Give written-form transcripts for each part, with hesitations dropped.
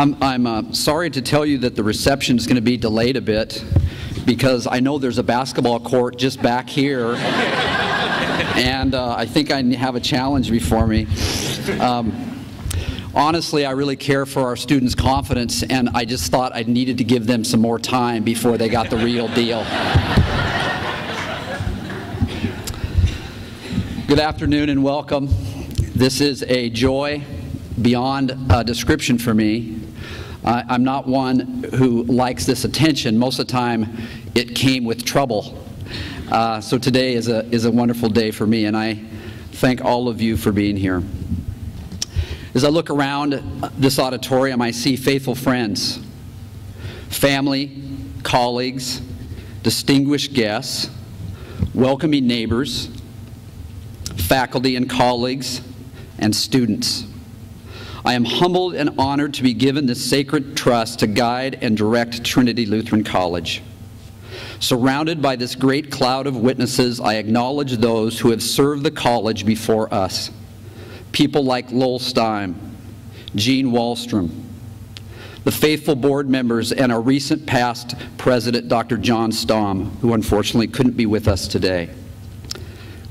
I'm sorry to tell you that the reception is going to be delayed a bit because I know there's a basketball court just back here, and I think I have a challenge before me. Honestly, I really care for our students' confidence, and I just thought I needed to give them some more time before they got the real deal. Good afternoon and welcome. This is a joy beyond description for me. I'm not one who likes this attention. Most of the time, it came with trouble. So today is a wonderful day for me, and I thank all of you for being here. As I look around this auditorium, I see faithful friends, family, colleagues, distinguished guests, welcoming neighbors, faculty and colleagues, and students. I am humbled and honored to be given this sacred trust to guide and direct Trinity Lutheran College. Surrounded by this great cloud of witnesses, I acknowledge those who have served the college before us. People like Lowell Stein, Gene Wallstrom, the faithful board members, and our recent past president, Dr. John Stamm, who unfortunately couldn't be with us today.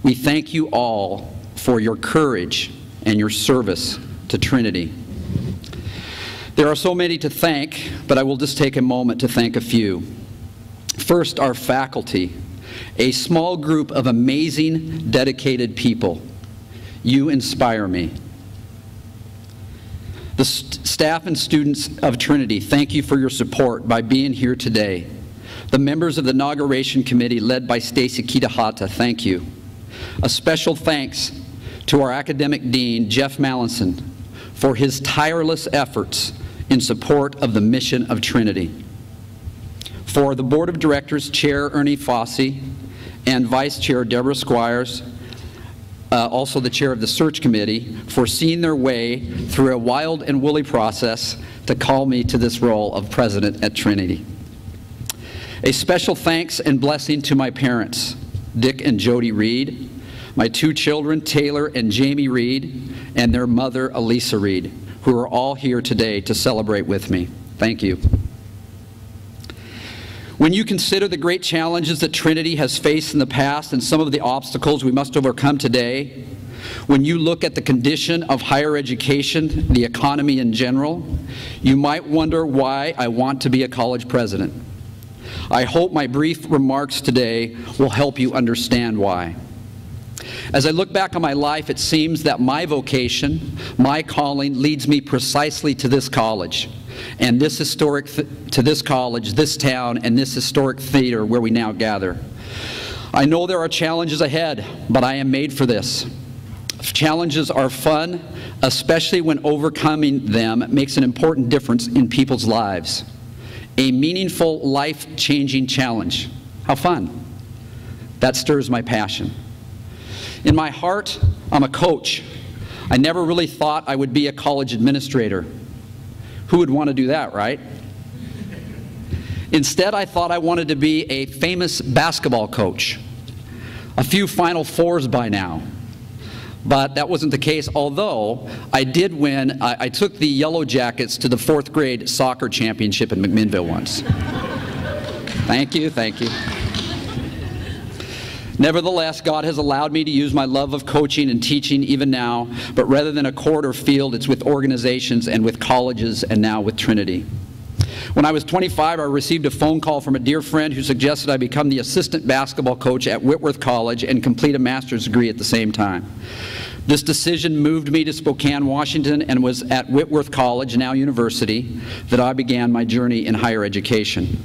We thank you all for your courage and your service to Trinity. There are so many to thank, but I will just take a moment to thank a few. First, our faculty, a small group of amazing, dedicated people. You inspire me. The staff and students of Trinity, thank you for your support by being here today. The members of the Inauguration Committee, led by Stacy Kitahata, thank you. A special thanks to our academic dean, Jeff Mallinson, for his tireless efforts in support of the mission of Trinity. For the Board of Directors, Chair Ernie Fossey and Vice Chair Deborah Squires, also the Chair of the Search Committee, for seeing their way through a wild and woolly process to call me to this role of President at Trinity. A special thanks and blessing to my parents, Dick and Jody Reed, my two children, Taylor and Jamie Reed, and their mother, Elisa Reed, who are all here today to celebrate with me. Thank you. When you consider the great challenges that Trinity has faced in the past and some of the obstacles we must overcome today, when you look at the condition of higher education, the economy in general, you might wonder why I want to be a college president. I hope my brief remarks today will help you understand why. As I look back on my life, it seems that my vocation, my calling, leads me precisely to this college, and to this college, this town, and this historic theater where we now gather. I know there are challenges ahead, but I am made for this. Challenges are fun, especially when overcoming them makes an important difference in people's lives. A meaningful, life-changing challenge. How fun. That stirs my passion. In my heart, I'm a coach. I never really thought I would be a college administrator. Who would want to do that, right? Instead, I thought I wanted to be a famous basketball coach. A few Final Fours by now. But that wasn't the case, although I did win. I took the Yellow Jackets to the 4th grade soccer championship in McMinnville once. Thank you, thank you. Nevertheless, God has allowed me to use my love of coaching and teaching even now, but rather than a court or field, it's with organizations and with colleges and now with Trinity. When I was 25, I received a phone call from a dear friend who suggested I become the assistant basketball coach at Whitworth College and complete a master's degree at the same time. This decision moved me to Spokane, Washington, and was at Whitworth College, now university, that I began my journey in higher education.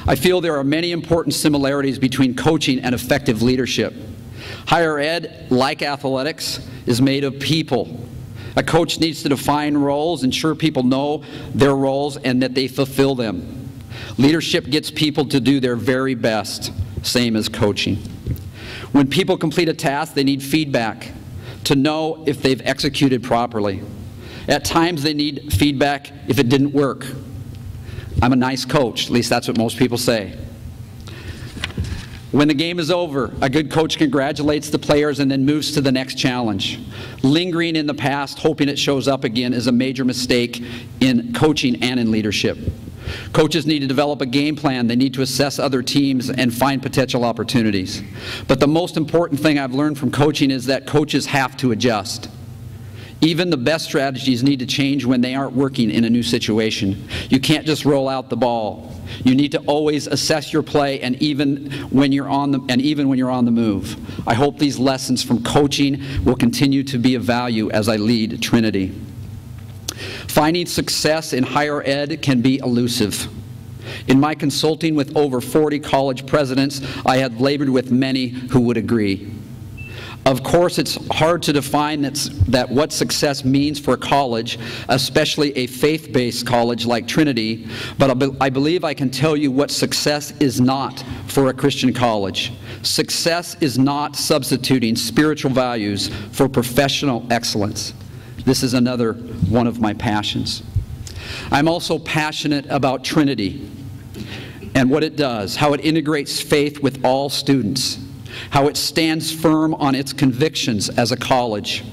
I feel there are many important similarities between coaching and effective leadership. Higher ed, like athletics, is made of people. A coach needs to define roles, ensure people know their roles, and that they fulfill them. Leadership gets people to do their very best, same as coaching. When people complete a task, they need feedback to know if they've executed properly. At times, they need feedback if it didn't work. I'm a nice coach, at least that's what most people say. When the game is over, a good coach congratulates the players and then moves to the next challenge. Lingering in the past, hoping it shows up again, is a major mistake in coaching and in leadership. Coaches need to develop a game plan. They need to assess other teams and find potential opportunities. But the most important thing I've learned from coaching is that coaches have to adjust. Even the best strategies need to change when they aren't working in a new situation. You can't just roll out the ball. You need to always assess your play, and even when you're on the move. I hope these lessons from coaching will continue to be of value as I lead Trinity. Finding success in higher ed can be elusive. In my consulting with over 40 college presidents, I have labored with many who would agree. Of course, it's hard to define that what success means for a college, especially a faith-based college like Trinity, but I believe I can tell you what success is not for a Christian college. Success is not substituting spiritual values for professional excellence. This is another one of my passions. I'm also passionate about Trinity and what it does, how it integrates faith with all students, how it stands firm on its convictions as a college.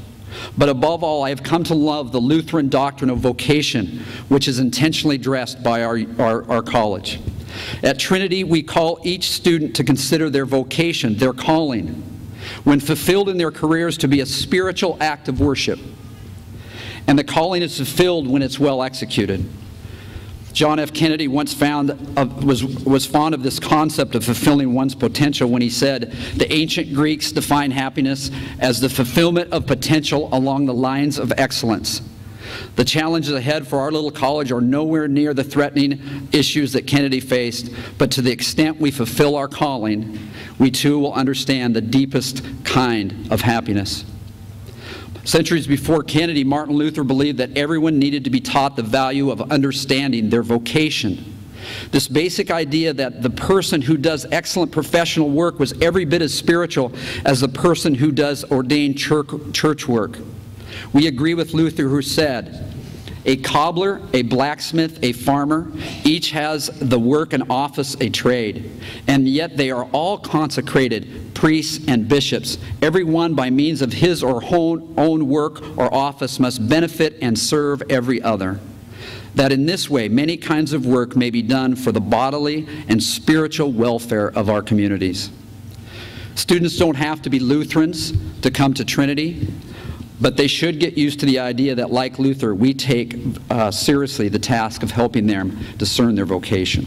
But above all, I have come to love the Lutheran doctrine of vocation, which is intentionally dressed by our college. At Trinity, we call each student to consider their vocation, their calling, when fulfilled in their careers, to be a spiritual act of worship. And the calling is fulfilled when it's well executed. John F. Kennedy once was fond of this concept of fulfilling one's potential when he said, "The ancient Greeks defined happiness as the fulfillment of potential along the lines of excellence." The challenges ahead for our little college are nowhere near the threatening issues that Kennedy faced, but to the extent we fulfill our calling, we too will understand the deepest kind of happiness. Centuries before Kennedy, Martin Luther believed that everyone needed to be taught the value of understanding their vocation. This basic idea that the person who does excellent professional work was every bit as spiritual as the person who does ordained church work. We agree with Luther, who said, "A cobbler, a blacksmith, a farmer, each has the work and office a trade, and yet they are all consecrated priests and bishops. Every one by means of his or her own work or office must benefit and serve every other. That in this way many kinds of work may be done for the bodily and spiritual welfare of our communities." Students don't have to be Lutherans to come to Trinity, but they should get used to the idea that, like Luther, we take seriously the task of helping them discern their vocation.